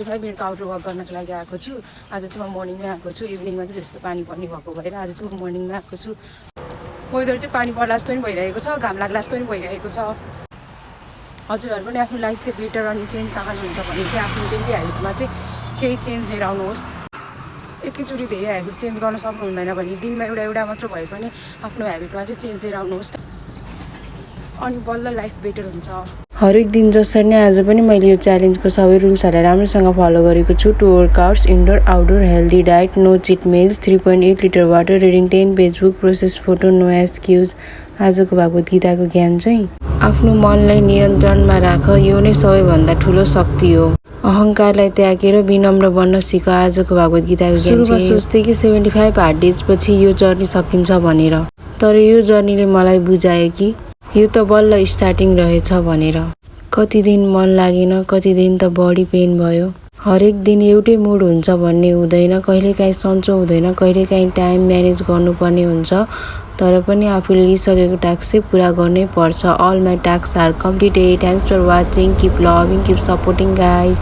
बेलुका outer walk गर्नको लागि आएको छु। आज चाहिँ म मर्निङमै आएको छु। इभिनिङमा चाहिँ त्यस्तो पानी पर्ने भएको भएर आज चाहिँ म मर्निङमै आएको छु। वेदर चाहिँ पानी पर्ला जस्तो पनि भइरहेको छ, घाम लाग्ला जस्तो पनि भइरहेको छ। हजुरहरू पनि आफ्नो लाइफ चाहिँ बेटर अनि चेन्ज चाहनुहुन्छ भने चाहिँ आफ्नो डेली हेबिटमा चाहिँ केही चेन्ज लिएर आउनुहोस्। एकैचोटि धेरै हेबिट चेन्ज गर्न सक्नुहुँदैन भने दिनमा एउटा मात्र भए पनि आफ्नो हेबिटमा चाहिँ चेन्ज लिएर आउनुहोस् अनि बल्ल लाइफ बेटर हुन्छ। हरेक दिन जसरी नै आज पनि मैले यो च्यालेन्जको सबै रुल्सहरूलाई राम्रोसँग फलो गरेको छु। 2 workouts, indoor outdoor, healthy diet, no cheat meals, 3.8 litre water, reading 10 page book, process photo, no excuse. आजको भागवत गीताको ज्ञान चाहिँ आफ्नो मनलाई नियन्त्रणमा राख, यो नै सबैभन्दा ठुलो शक्ति हो। अहङ्कारलाई त्यागेर विनम्र बन्न सिक। आजको भागवत गीताको ज्ञान चाहिँ सोच्थेँ कि 75 हार्ड डेज पछि यो जर्नी सकिन्छ भनेर, तर यो जर्नीले मलाई बुझायो कि यो त बल्ल स्टार्टिङ रहेछ भनेर। कति दिन मन लागेन, कति दिन त बडी पेन भयो। हरेक दिन एउटै मुड हुन्छ भन्ने हुँदैन, कहिलेकाहीँ सन्चो हुँदैन, कहिलेकाहीँ टाइम म्यानेज गर्नुपर्ने हुन्छ, तर पनि आफूले लिइसकेको टास्क चाहिँ पुरा गर्नै पर्छ। All my task are completed. Thanks for watching. Keep loving, keep supporting guys.